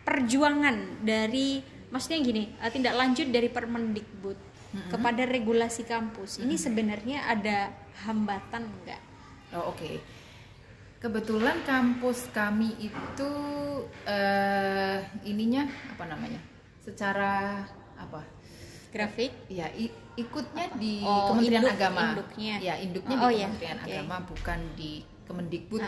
perjuangan dari, maksudnya gini, tindak lanjut dari Permendikbud kepada regulasi kampus ini sebenarnya ada hambatan enggak? Oh, oke. Kebetulan kampus kami itu ininya apa namanya? Secara apa? Grafik? Ya, ikutnya di Oh, Kementerian Agama. induknya. Ya, induknya Oh, di ya, Kementerian oke. Agama, bukan di Kemendikbud.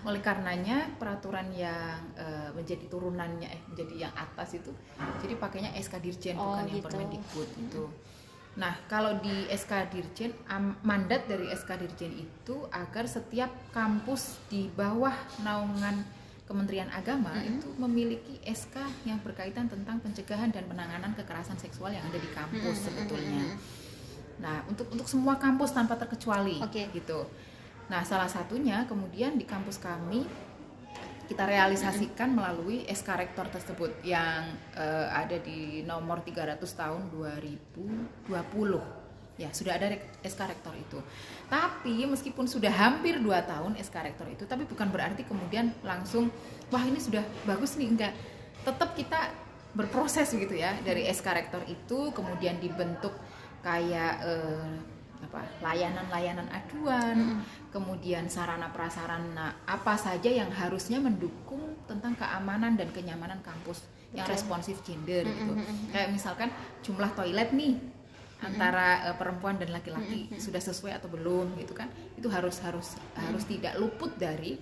Oleh karenanya peraturan yang menjadi turunannya menjadi yang atas itu, jadi pakainya SK Dirjen Oh, bukan yang gitu. Permendikbud itu. Nah, kalau di SK Dirjen, mandat dari SK Dirjen itu agar setiap kampus di bawah naungan Kementerian Agama itu memiliki SK yang berkaitan tentang pencegahan dan penanganan kekerasan seksual yang ada di kampus sebetulnya. Nah, untuk semua kampus tanpa terkecuali, gitu. Nah, salah satunya kemudian di kampus kami kita realisasikan melalui SK Rektor tersebut yang ada di nomor 300 tahun 2020. Ya, sudah ada SK Rektor itu. Tapi meskipun sudah hampir 2 tahun SK Rektor itu, tapi bukan berarti kemudian langsung wah ini sudah bagus nih, enggak. Tetap kita berproses gitu ya, dari SK Rektor itu kemudian dibentuk kayak layanan-layanan aduan, kemudian sarana prasarana apa saja yang harusnya mendukung tentang keamanan dan kenyamanan kampus yang responsif gender gitu. Kayak misalkan jumlah toilet nih antara perempuan dan laki-laki sudah sesuai atau belum gitu kan. Itu harus tidak luput dari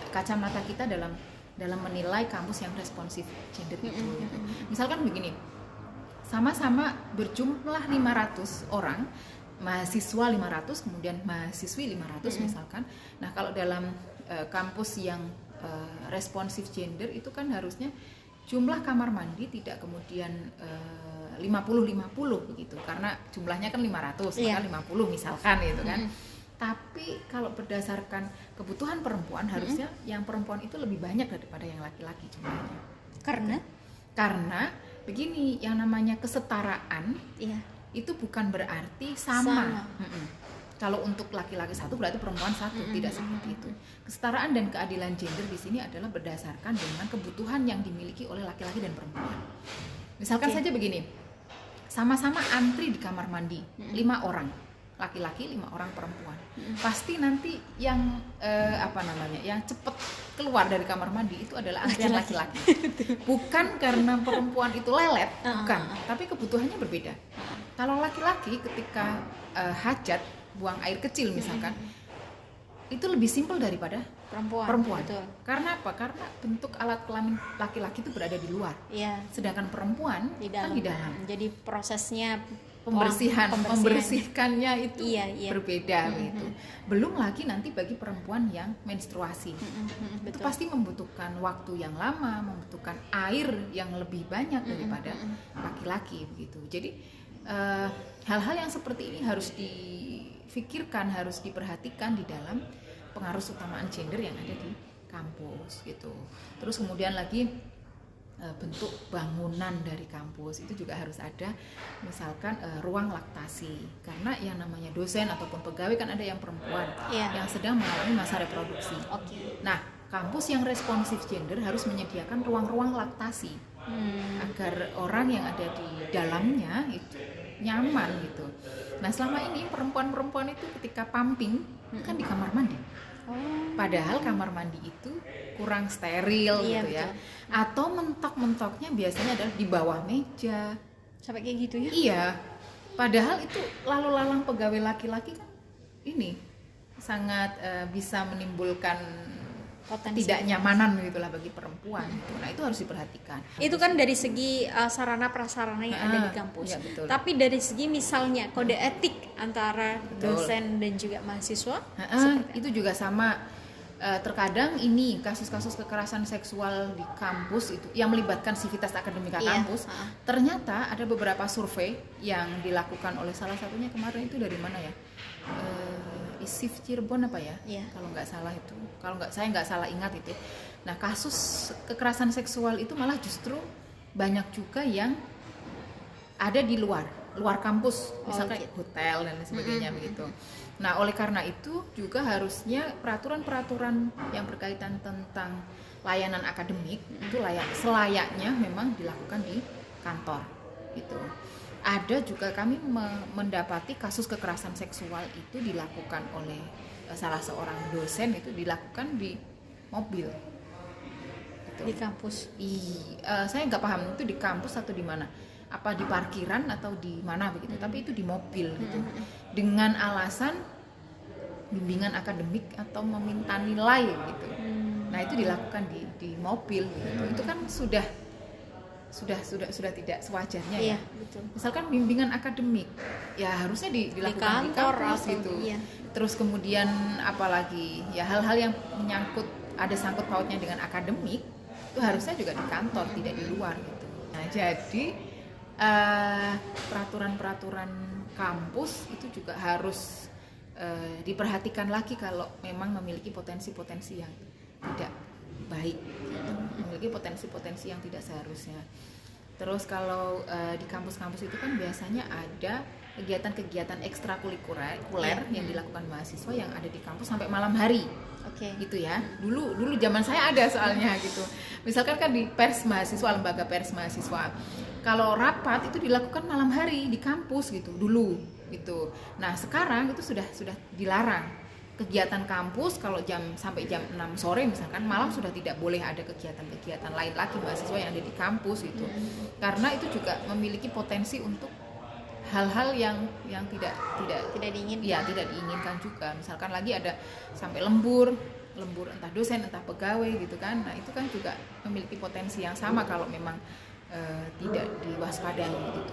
kacamata kita dalam menilai kampus yang responsif gender itu. Gitu. Misalkan begini, sama-sama berjumlah 500 orang, mahasiswa 500, kemudian mahasiswi 500 misalkan. Nah, kalau dalam kampus yang responsif gender itu kan harusnya jumlah kamar mandi tidak kemudian 50-50 begitu, karena jumlahnya kan 500, maka 50 misalkan gitu kan. Tapi kalau berdasarkan kebutuhan perempuan harusnya yang perempuan itu lebih banyak daripada yang laki-laki jumlahnya. Karena begini, yang namanya kesetaraan itu bukan berarti sama. Kalau untuk laki-laki satu berarti perempuan satu, tidak seperti itu. Kesetaraan dan keadilan gender di sini adalah berdasarkan dengan kebutuhan yang dimiliki oleh laki-laki dan perempuan. Misalkan saja begini, sama-sama antri di kamar mandi, 5 orang laki-laki, 5 orang perempuan. Pasti nanti yang yang cepat keluar dari kamar mandi itu adalah antrian laki-laki. Bukan karena perempuan itu lelet, bukan, tapi kebutuhannya berbeda. Kalau laki-laki ketika hajat, buang air kecil misalkan, itu lebih simpel daripada perempuan. Betul. Karena apa? Karena bentuk alat kelamin laki-laki itu berada di luar. Sedangkan perempuan kan di dalam. Jadi prosesnya membersihkannya itu berbeda gitu. Belum lagi nanti bagi perempuan yang menstruasi. Itu pasti membutuhkan waktu yang lama, membutuhkan air yang lebih banyak daripada laki-laki begitu. Jadi hal-hal yang seperti ini harus difikirkan, harus diperhatikan di dalam pengaruh utamaan gender yang ada di kampus gitu. Terus kemudian lagi bentuk bangunan dari kampus itu juga harus ada, misalkan ruang laktasi, karena yang namanya dosen ataupun pegawai kan ada yang perempuan yang sedang mengalami masa reproduksi. Nah, kampus yang responsif gender harus menyediakan ruang-ruang laktasi agar orang yang ada di dalamnya itu nyaman gitu. Nah, selama ini perempuan-perempuan itu ketika pumping kan di kamar mandi. Padahal kamar mandi itu kurang steril gitu ya. Betul. Atau mentok-mentoknya biasanya adalah di bawah meja. Sampai kayak gitu ya? Iya. Padahal itu lalu lalang pegawai laki-laki kan ini sangat bisa menimbulkan ketidaknyamanan gitulah bagi perempuan. Nah, itu harus diperhatikan. Itu kan dari segi sarana prasarana yang ada di kampus. Ya, betul. Tapi dari segi misalnya kode etik antara dosen dan juga mahasiswa, itu juga sama. Terkadang ini kasus-kasus kekerasan seksual di kampus itu yang melibatkan sivitas akademika kampus, ternyata ada beberapa survei yang dilakukan oleh salah satunya kemarin itu dari mana ya? ISIF Cirebon apa ya? Kalau nggak salah itu, saya nggak salah ingat itu. Nah, kasus kekerasan seksual itu malah justru banyak juga yang ada di luar luar kampus, misalkan hotel dan lain sebagainya begitu. Nah, oleh karena itu juga harusnya peraturan-peraturan yang berkaitan tentang layanan akademik itu selayaknya memang dilakukan di kantor gitu. Ada juga kami mendapati kasus kekerasan seksual itu dilakukan oleh salah seorang dosen, itu dilakukan di mobil gitu. Di kampus. Saya nggak paham itu di kampus atau di mana, apa di parkiran atau di mana begitu, tapi itu di mobil gitu, dengan alasan bimbingan akademik atau meminta nilai gitu. Nah, itu dilakukan di mobil gitu. Itu kan sudah tidak sewajarnya ya. Betul. Misalkan bimbingan akademik ya harusnya dilakukan di kampus gitu. Terus kemudian apalagi ya hal-hal yang menyangkut, ada sangkut pautnya dengan akademik, itu harusnya juga di kantor, tidak di luar gitu. Nah, jadi peraturan-peraturan kampus itu juga harus diperhatikan lagi kalau memang memiliki potensi-potensi yang tidak baik gitu. Memiliki potensi-potensi yang tidak seharusnya. Terus kalau di kampus-kampus itu kan biasanya ada kegiatan-kegiatan ekstrakurikuler yang dilakukan mahasiswa yang ada di kampus sampai malam hari. Gitu ya. Dulu zaman saya ada soalnya gitu. Misalkan kan di pers mahasiswa, lembaga pers mahasiswa, kalau rapat itu dilakukan malam hari di kampus gitu dulu gitu. Nah, sekarang itu sudah dilarang. Kegiatan kampus kalau sampai jam 6 sore misalkan, malam sudah tidak boleh ada kegiatan-kegiatan lain lagi mahasiswa yang ada di kampus gitu. Karena itu juga memiliki potensi untuk hal-hal yang tidak diinginkan. Ya, tidak diinginkan juga. Misalkan lagi ada sampai lembur entah dosen entah pegawai gitu kan. Nah, itu kan juga memiliki potensi yang sama kalau memang tidak diwaspadai gitu.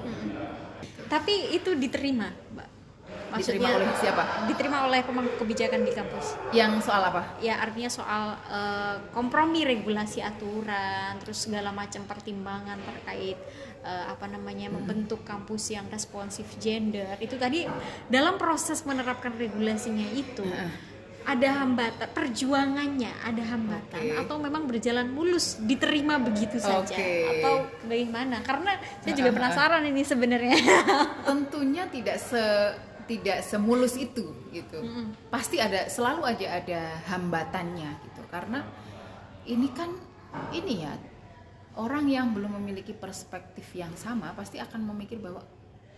Tapi itu diterima, Mbak? Maksudnya, diterima oleh siapa? Diterima oleh pemangku kebijakan di kampus. Yang soal apa? Ya, artinya soal kompromi regulasi aturan, terus segala macam pertimbangan terkait membentuk kampus yang responsif gender. Itu tadi dalam proses menerapkan regulasinya itu ada hambatan, perjuangannya ada hambatan, atau memang berjalan mulus, diterima begitu saja, atau bagaimana? Karena saya juga penasaran ini sebenarnya. Tentunya tidak semulus itu gitu. Pasti selalu aja ada hambatannya gitu. Karena ini kan orang yang belum memiliki perspektif yang sama pasti akan memikir bahwa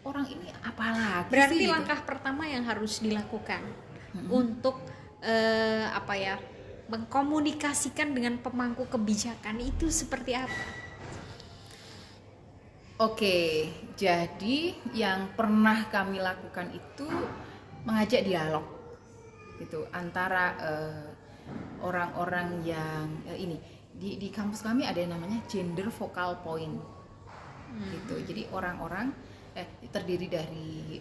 orang ini apalagi. Berarti sih, langkah pertama yang harus dilakukan untuk mengkomunikasikan dengan pemangku kebijakan itu seperti apa? Oke, jadi yang pernah kami lakukan itu mengajak dialog gitu antara orang-orang yang di kampus kami ada yang namanya gender focal point gitu. Jadi orang-orang terdiri dari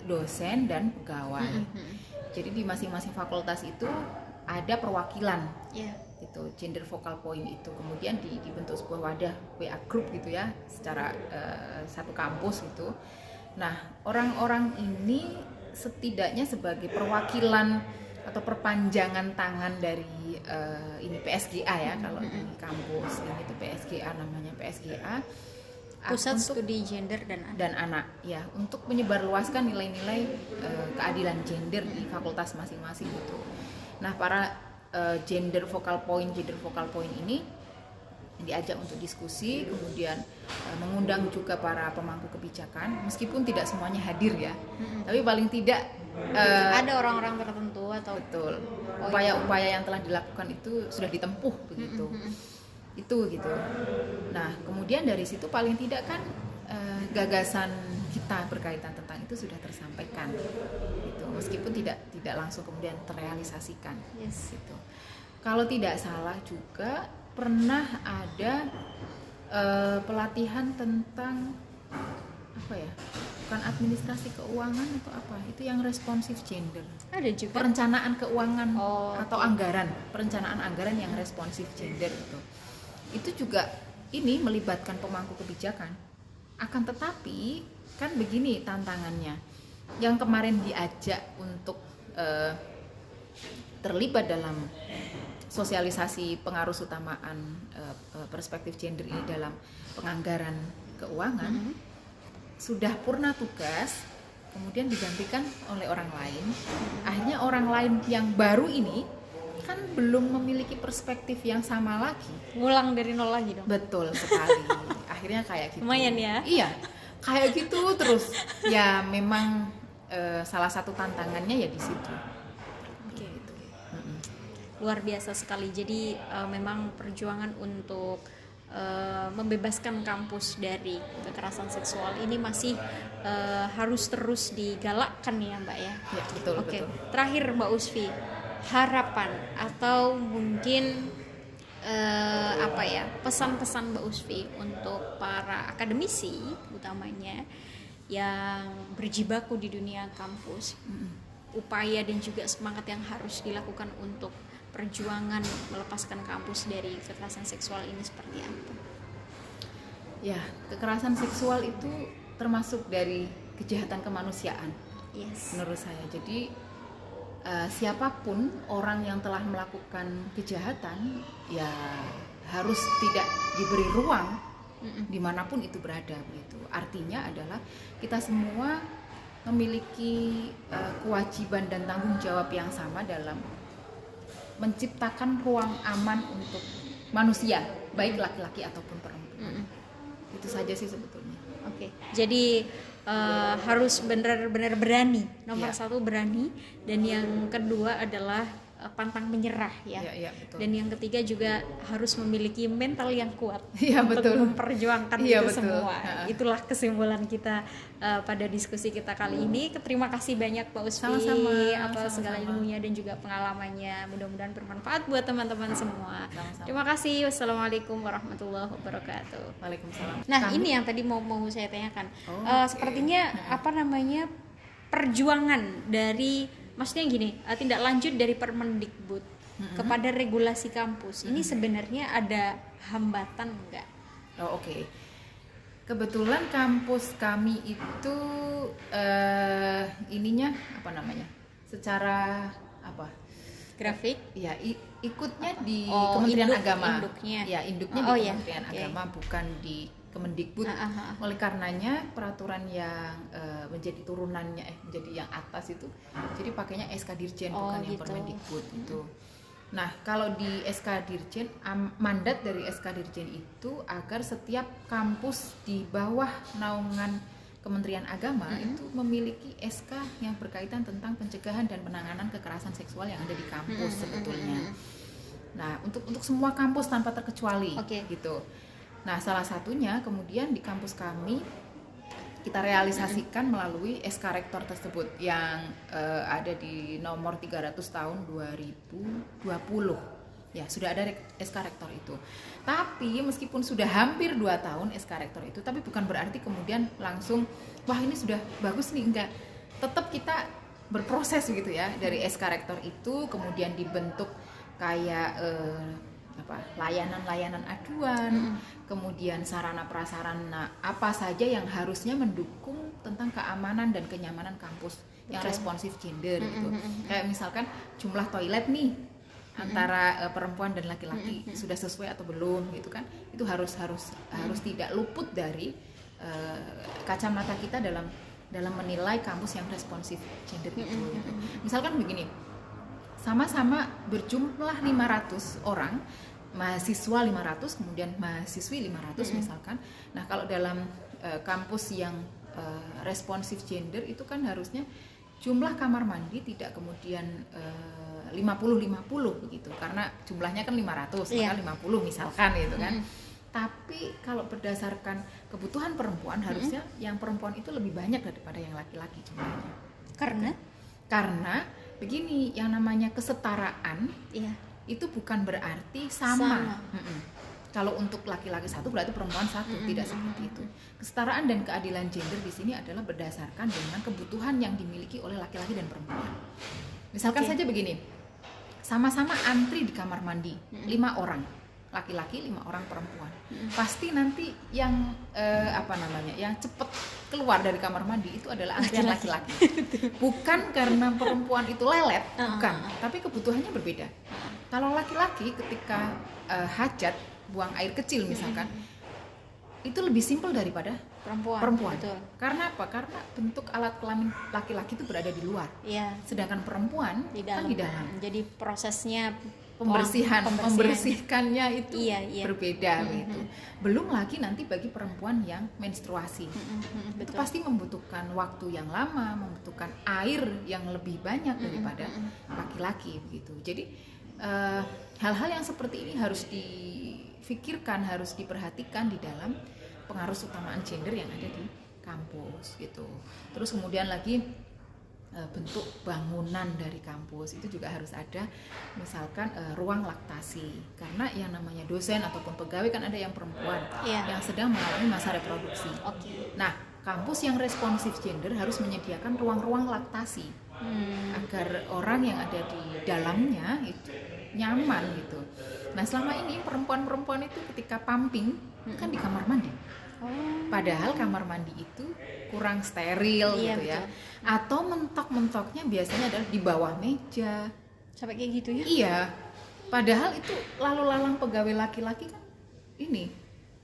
dosen dan pegawai. Jadi di masing-masing fakultas itu ada perwakilan gitu, gender focal point itu. Kemudian dibentuk sebuah wadah WA group gitu ya, secara satu kampus gitu. Nah, orang-orang ini setidaknya sebagai perwakilan atau perpanjangan tangan dari PSGA ya, kalau di kampus ini itu PSGA namanya, PSGA. Pusat Studi Gender dan Anak ya, untuk menyebarluaskan nilai-nilai keadilan gender di fakultas masing-masing gitu. Nah, para gender focal point ini diajak untuk diskusi, kemudian mengundang juga para pemangku kebijakan, meskipun tidak semuanya hadir ya, tapi paling tidak ada orang-orang tertentu atau betul upaya-upaya yang telah dilakukan itu sudah ditempuh begitu. Itu gitu. Nah, kemudian dari situ paling tidak kan gagasan kita berkaitan tentang itu sudah tersampaikan gitu, meskipun tidak langsung kemudian terrealisasikan gitu. Kalau tidak salah juga pernah ada pelatihan tentang bukan administrasi keuangan atau apa, itu yang responsif gender. Ada juga perencanaan keuangan atau perencanaan anggaran yang responsif gender gitu. Itu juga melibatkan pemangku kebijakan. Akan tetapi kan begini tantangannya. Yang kemarin diajak untuk terlibat dalam sosialisasi pengarusutamaan perspektif gender ini dalam penganggaran keuangan, sudah purna tugas, kemudian digantikan oleh orang lain. Akhirnya orang lain yang baru ini kan belum memiliki perspektif yang sama lagi. Ngulang dari nol lagi dong. Betul sekali. Akhirnya kayak gitu. Lumayan ya. Iya, kayak gitu terus. Ya memang salah satu tantangannya ya di situ. Oke. Luar biasa sekali. Jadi memang perjuangan untuk membebaskan kampus dari kekerasan seksual ini masih harus terus digalakkan ya Mbak ya. Ya betul. Oke. Betul. Terakhir Mbak Usfi, harapan atau mungkin pesan-pesan Mbak Usfi untuk para akademisi utamanya yang berjibaku di dunia kampus, upaya dan juga semangat yang harus dilakukan untuk perjuangan melepaskan kampus dari kekerasan seksual ini seperti apa? Ya, kekerasan seksual itu termasuk dari kejahatan kemanusiaan. Yes. Menurut saya. Jadi siapapun orang yang telah melakukan kejahatan ya harus tidak diberi ruang dimanapun itu berada begitu. Artinya adalah kita semua memiliki kewajiban dan tanggung jawab yang sama dalam menciptakan ruang aman untuk manusia, baik laki-laki ataupun perempuan. Itu saja sih sebetulnya. Oke. Jadi harus benar-benar berani. Nomor satu berani, dan yang kedua adalah pantang menyerah ya. Betul. Dan yang ketiga juga harus memiliki mental yang kuat untuk memperjuangkan itu semua. Itulah kesimpulan kita pada diskusi kita kali ini. Terima kasih banyak Pak Usfi atas segala ilmunya dan juga pengalamannya. Mudah-mudahan bermanfaat buat teman-teman semua. Terima kasih. Wassalamualaikum warahmatullahi wabarakatuh. Waalaikumsalam. Nah, ini yang tadi mau saya tanyakan. Sepertinya perjuangan dari, maksudnya gini, tindak lanjut dari Permendikbud kepada regulasi kampus ini sebenarnya ada hambatan enggak? Oke. Kebetulan kampus kami itu secara grafik? Ya, ikutnya di Kementerian Agama. Induknya. Ya, induknya di Kementerian Agama, bukan di Kemendikbud. Oleh karenanya peraturan yang menjadi turunannya menjadi yang atas itu jadi pakainya SK Dirjen, bukan yang Permendikbud itu. Nah, kalau di SK Dirjen, mandat dari SK Dirjen itu agar setiap kampus di bawah naungan Kementerian Agama itu memiliki SK yang berkaitan tentang pencegahan dan penanganan kekerasan seksual yang ada di kampus sebetulnya. Nah, untuk semua kampus tanpa terkecuali gitu. Nah, salah satunya kemudian di kampus kami kita realisasikan melalui SK Rektor tersebut yang ada di nomor 300 tahun 2020. Ya, sudah ada SK Rektor itu. Tapi meskipun sudah hampir 2 tahun SK Rektor itu, tapi bukan berarti kemudian langsung wah ini sudah bagus nih, enggak. Tetap kita berproses gitu ya. Dari SK Rektor itu kemudian dibentuk kayak layanan-layanan aduan, kemudian sarana prasarana apa saja yang harusnya mendukung tentang keamanan dan kenyamanan kampus yang responsif gender gitu. Kayak misalkan jumlah toilet nih antara perempuan dan laki-laki sudah sesuai atau belum gitu kan. Itu harus tidak luput dari kacamata kita dalam menilai kampus yang responsif gender itu. Misalkan begini, sama-sama berjumlah 500 orang, mahasiswa 500, kemudian mahasiswi 500 misalkan. Nah, kalau dalam kampus yang responsif gender itu kan harusnya jumlah kamar mandi tidak kemudian 50-50 begitu, karena jumlahnya kan 500, maka 50 misalkan gitu kan. Tapi kalau berdasarkan kebutuhan perempuan harusnya yang perempuan itu lebih banyak daripada yang laki-laki jumlahnya. Karena begini, yang namanya kesetaraan itu bukan berarti sama. Kalau untuk laki-laki satu berarti perempuan satu, tidak seperti itu. Kesetaraan dan keadilan gender di sini adalah berdasarkan dengan kebutuhan yang dimiliki oleh laki-laki dan perempuan. Misalkan saja begini, sama-sama antri di kamar mandi, 5 orang laki-laki, 5 orang perempuan. Pasti nanti yang yang cepat keluar dari kamar mandi itu adalah antrian laki-laki. Bukan karena perempuan itu lelet, bukan, tapi kebutuhannya berbeda. Kalau laki-laki ketika hajat, buang air kecil misalkan, itu lebih simpel daripada perempuan. Betul. Karena apa? Karena bentuk alat kelamin laki-laki itu berada di luar, Iya, sedangkan perempuan kan di dalam. Jadi prosesnya membersihkannya itu Iya. berbeda gitu. Belum lagi nanti bagi perempuan yang menstruasi, itu Betul. pasti membutuhkan waktu yang lama, membutuhkan air yang lebih banyak daripada laki-laki begitu. Jadi hal-hal yang seperti ini harus difikirkan, harus diperhatikan di dalam pengaruh utamaan gender yang ada di kampus gitu. Terus kemudian lagi bentuk bangunan dari kampus itu juga harus ada, misalkan ruang laktasi, karena yang namanya dosen ataupun pegawai kan ada yang perempuan yang sedang mengalami masa reproduksi. Nah, kampus yang responsif gender harus menyediakan ruang-ruang laktasi agar orang yang ada di dalamnya itu nyaman gitu. Nah, selama ini perempuan-perempuan itu ketika pumping kan di kamar mandi. Padahal kamar mandi itu kurang steril gitu ya. Betul. Atau mentok-mentoknya biasanya adalah di bawah meja. Sampai kayak gitu ya? Iya. Padahal itu lalu lalang pegawai laki-laki kan ini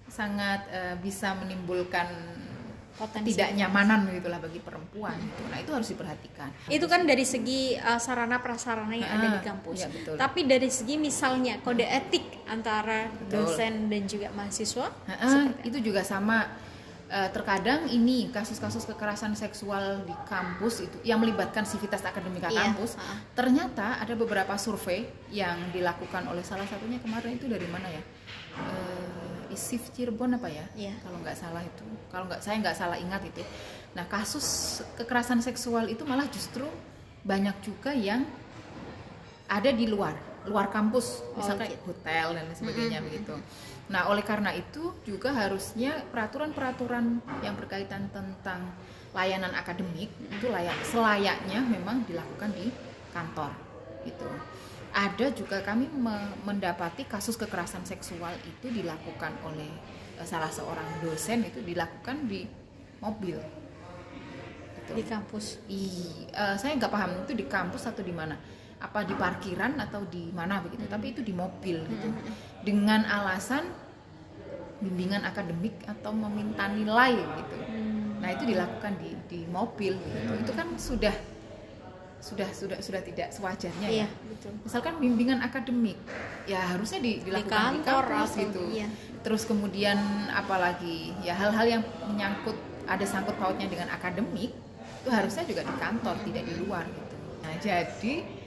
sangat bisa menimbulkan ketidaknyamanan gitulah bagi perempuan gitu. Nah, itu harus diperhatikan. Itu kan dari segi sarana prasarana yang ada di kampus. Ya, betul. Tapi dari segi misalnya kode etik antara dosen dan juga mahasiswa itu juga sama. Terkadang ini kasus-kasus kekerasan seksual di kampus itu yang melibatkan sivitas akademika kampus, ternyata ada beberapa survei yang dilakukan oleh salah satunya kemarin itu dari mana ya, ISIF Cirebon apa ya, kalau nggak salah itu, saya nggak salah ingat itu. Nah, kasus kekerasan seksual itu malah justru banyak juga yang ada di luar kampus, misalnya hotel dan sebagainya begitu. Nah, oleh karena itu juga harusnya peraturan-peraturan yang berkaitan tentang layanan akademik itu selayaknya memang dilakukan di kantor gitu. Ada juga kami mendapati kasus kekerasan seksual itu dilakukan oleh salah seorang dosen, itu dilakukan di mobil gitu. Di kampus. Saya nggak paham itu di kampus atau di mana, apa di parkiran atau di mana begitu, tapi itu di mobil gitu, dengan alasan bimbingan akademik atau meminta nilai gitu. Nah, itu dilakukan di mobil gitu. Itu kan sudah tidak sewajarnya ya. Betul. Misalkan bimbingan akademik ya harusnya dilakukan di kampus gitu. Terus kemudian apalagi ya hal-hal yang ada sangkut pautnya dengan akademik itu harusnya juga di kantor, tidak di luar gitu. Nah, jadi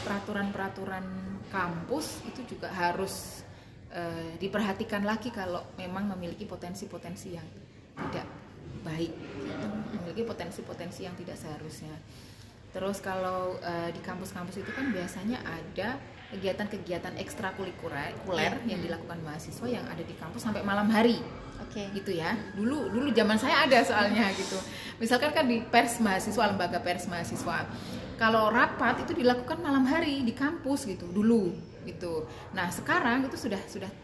peraturan-peraturan kampus itu juga harus diperhatikan lagi kalau memang memiliki potensi-potensi yang tidak baik gitu. Memiliki potensi-potensi yang tidak seharusnya. Terus kalau di kampus-kampus itu kan biasanya ada kegiatan-kegiatan ekstrakurikuler yang dilakukan mahasiswa yang ada di kampus sampai malam hari. Gitu ya. Dulu zaman saya ada soalnya gitu. Misalkan kan di pers mahasiswa, lembaga pers mahasiswa, kalau rapat itu dilakukan malam hari di kampus gitu dulu gitu. Nah, sekarang itu sudah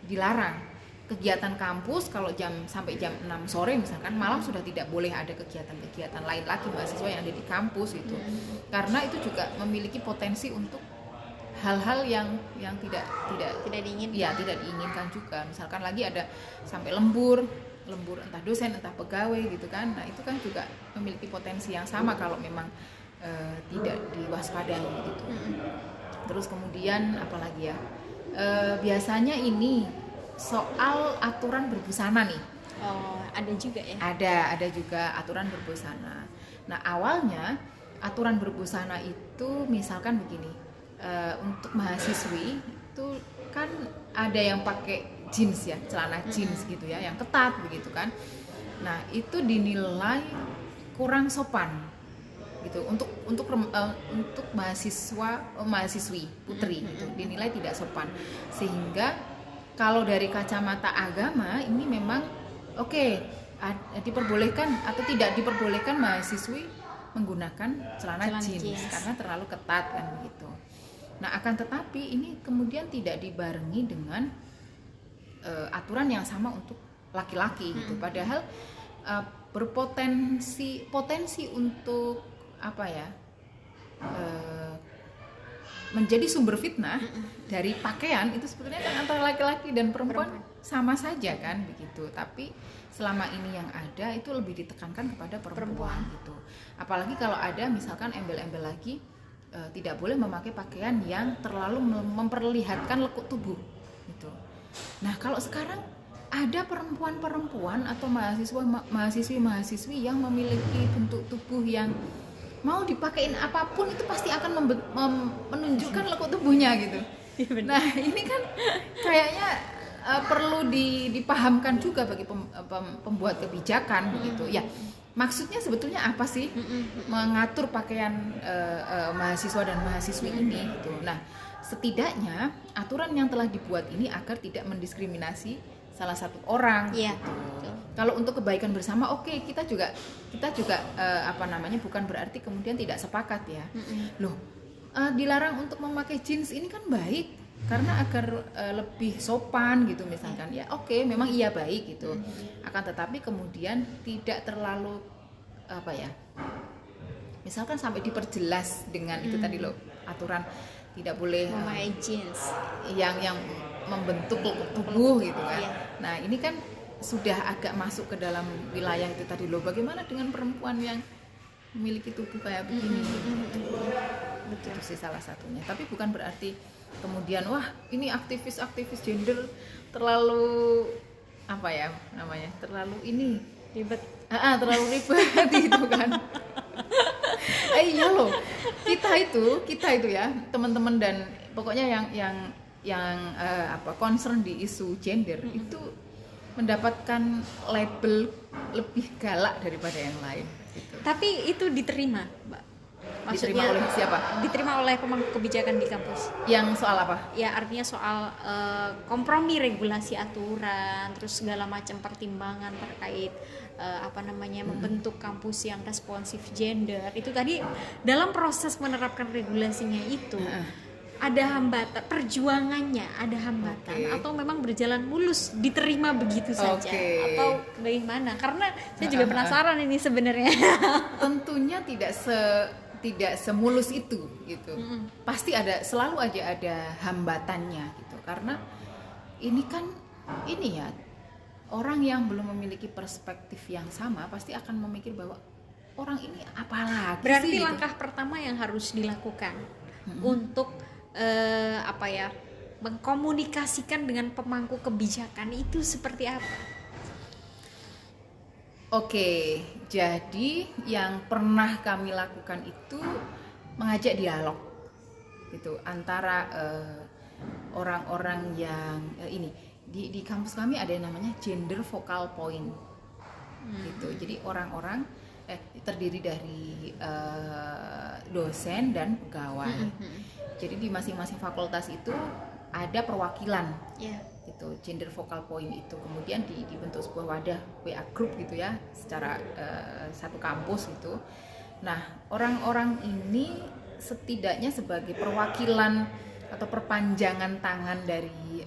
dilarang. Kegiatan kampus kalau sampai jam 6 sore misalkan, malam sudah tidak boleh ada kegiatan-kegiatan lain lagi mahasiswa yang ada di kampus gitu. Karena itu juga memiliki potensi untuk hal-hal yang tidak diinginkan. Ya, tidak diinginkan juga. Misalkan lagi ada sampai lembur entah dosen entah pegawai gitu kan. Nah, itu kan juga memiliki potensi yang sama kalau memang tidak diwaspadai gitu. Terus kemudian apalagi ya? Biasanya ini soal aturan berbusana nih. Ada juga ya? Ada juga aturan berbusana. Nah, awalnya aturan berbusana itu misalkan begini, untuk mahasiswi itu kan ada yang pakai jeans ya, celana jeans gitu ya, yang ketat begitu kan. Nah, itu dinilai kurang sopan gitu untuk mahasiswi putri gitu, dinilai tidak sopan. Sehingga kalau dari kacamata agama ini memang diperbolehkan atau tidak diperbolehkan mahasiswi menggunakan celana jeans karena terlalu ketat kan begitu. Nah, akan tetapi ini kemudian tidak dibarengi dengan aturan yang sama untuk laki-laki gitu. Padahal berpotensi untuk menjadi sumber fitnah dari pakaian itu sebetulnya kan antara laki-laki dan perempuan sama saja kan begitu. Tapi selama ini yang ada itu lebih ditekankan kepada perempuan gitu. Apalagi kalau ada misalkan embel-embel lagi tidak boleh memakai pakaian yang terlalu memperlihatkan lekuk tubuh gitu. Nah, kalau sekarang ada perempuan-perempuan atau mahasiswi yang memiliki bentuk tubuh yang mau dipakein apapun itu pasti akan menunjukkan lekuk tubuhnya gitu. Nah, ini kan kayaknya perlu dipahamkan juga bagi pembuat kebijakan begitu. Ya, maksudnya sebetulnya apa sih mengatur pakaian mahasiswa dan mahasiswi ini gitu. Nah, setidaknya aturan yang telah dibuat ini agar tidak mendiskriminasi salah satu orang. Iya. Gitu. Kalau untuk kebaikan bersama, oke, kita juga bukan berarti kemudian tidak sepakat ya. Loh, dilarang untuk memakai jeans ini kan baik karena agar lebih sopan gitu misalkan. Ya oke, memang iya baik gitu. Akan tetapi kemudian tidak terlalu misalkan sampai diperjelas dengan itu tadi loh, aturan tidak boleh memakai jeans yang membentuk tubuh gitu kan. Nah, ini kan sudah agak masuk ke dalam wilayah itu tadi loh. Bagaimana dengan perempuan yang memiliki tubuh kayak begini? Betul. Itu sih salah satunya. Tapi bukan berarti kemudian wah, ini aktivis gender terlalu terlalu ini ribet. Terlalu ribet gitu kan. Iya loh. Kita itu ya, teman-teman dan pokoknya yang concern di isu gender itu mendapatkan label lebih galak daripada yang lain gitu. Tapi itu diterima, Mbak. Maksudnya diterima oleh siapa? Diterima oleh pemangku kebijakan di kampus. Yang soal apa? Ya, artinya soal kompromi regulasi aturan, terus segala macam pertimbangan terkait membentuk kampus yang responsif gender. Itu tadi dalam proses menerapkan regulasinya itu ada hambatan, perjuangannya ada hambatan atau memang berjalan mulus diterima begitu saja atau bagaimana? Karena saya juga penasaran ini sebenarnya. Tentunya tidak semulus itu gitu. Pasti selalu aja ada hambatannya gitu. Karena ini kan orang yang belum memiliki perspektif yang sama pasti akan memikir bahwa orang ini apalagi berarti sih, langkah gitu. Pertama yang harus dilakukan untuk mengkomunikasikan dengan pemangku kebijakan itu seperti apa? Oke, jadi yang pernah kami lakukan itu mengajak dialog gitu antara orang-orang yang ini di kampus kami ada yang namanya gender focal point gitu. Jadi orang-orang terdiri dari dosen dan pegawai. Jadi di masing-masing fakultas itu ada perwakilan gitu, gender focal point itu. Kemudian dibentuk sebuah wadah WA group gitu ya, secara satu kampus gitu. Nah, orang-orang ini setidaknya sebagai perwakilan atau perpanjangan tangan dari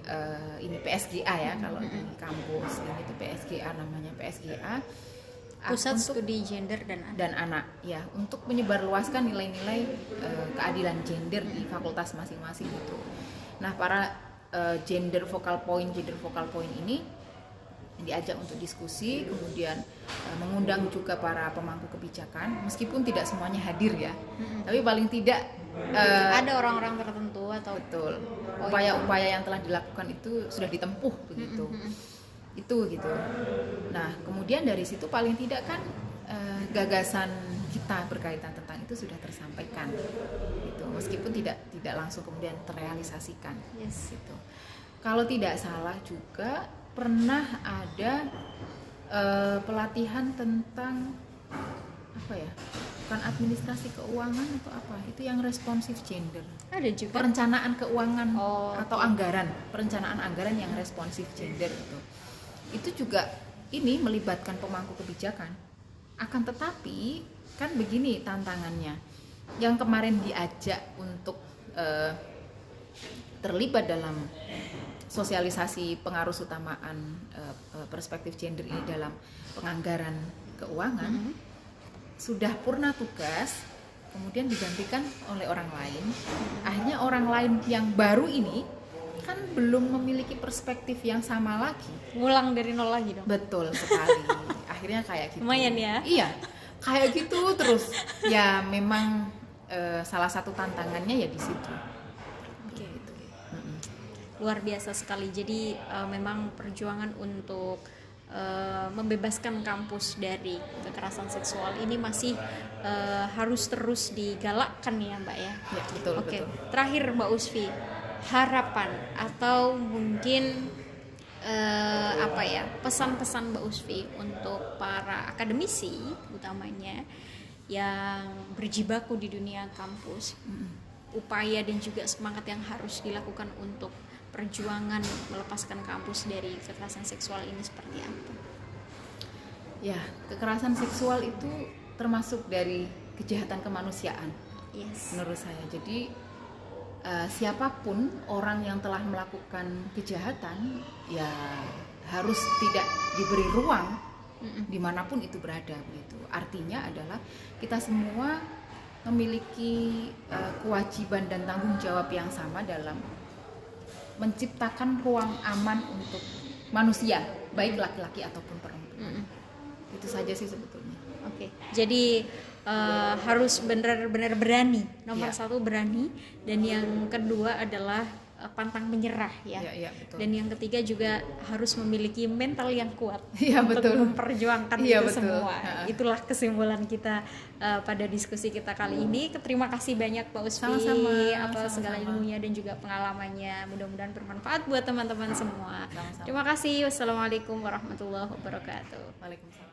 ini PSGA ya, kalau di kampus ini itu PSGA namanya, PSGA Pusat Studi Gender dan Anak ya, untuk menyebarluaskan nilai-nilai keadilan gender di fakultas masing-masing itu. Nah, para gender focal point ini diajak untuk diskusi, kemudian mengundang juga para pemangku kebijakan, meskipun tidak semuanya hadir ya, tapi paling tidak ada orang-orang tertentu atau betul upaya-upaya yang telah dilakukan itu sudah ditempuh begitu. Itu gitu. Nah, kemudian dari situ paling tidak kan gagasan kita berkaitan tentang itu sudah tersampaikan gitu, meskipun tidak langsung kemudian terrealisasikan gitu. Kalau tidak salah juga pernah ada pelatihan tentang bukan administrasi keuangan atau apa, itu yang responsif gender. Ada juga perencanaan keuangan atau perencanaan anggaran yang responsif gender itu juga ini melibatkan pemangku kebijakan. Akan tetapi kan begini tantangannya, yang kemarin diajak untuk terlibat dalam sosialisasi pengaruh utamaan perspektif gender ini dalam penganggaran keuangan sudah purna tugas, kemudian digantikan oleh orang lain. Akhirnya orang lain yang baru ini kan belum memiliki perspektif yang sama lagi. Ngulang dari nol lagi dong. Betul sekali. Akhirnya kayak gitu. Lumayan ya. Iya, kayak gitu terus. Ya memang salah satu tantangannya ya di situ. Oke. Luar biasa sekali. Jadi memang perjuangan untuk membebaskan kampus dari kekerasan seksual ini masih harus terus digalakkan ya Mbak ya. Ya betul. Oke. Betul. Terakhir Mbak Usfi, harapan atau mungkin pesan-pesan Mbak Usfi untuk para akademisi utamanya yang berjibaku di dunia kampus, upaya dan juga semangat yang harus dilakukan untuk perjuangan melepaskan kampus dari kekerasan seksual ini seperti apa? Ya, kekerasan seksual itu termasuk dari kejahatan kemanusiaan. Yes. Menurut saya. Jadi siapapun orang yang telah melakukan kejahatan ya harus tidak diberi ruang dimanapun itu berada begitu. Artinya adalah kita semua memiliki kewajiban dan tanggung jawab yang sama dalam menciptakan ruang aman untuk manusia, baik laki-laki ataupun perempuan. Itu saja sih sebetulnya. Oke. Jadi harus benar-benar berani. Nomor satu berani, dan yang kedua adalah pantang menyerah ya. Betul. Dan yang ketiga juga harus memiliki mental yang kuat untuk betul. Memperjuangkan itu betul. semua. Itulah kesimpulan kita pada diskusi kita kali ini. Terima kasih banyak Pak Usfi atas segala ilmunya dan juga pengalamannya. Mudah-mudahan bermanfaat buat teman-teman semua. Sama-sama. Terima kasih. Wassalamualaikum warahmatullahi wabarakatuh. Waalaikumsalam.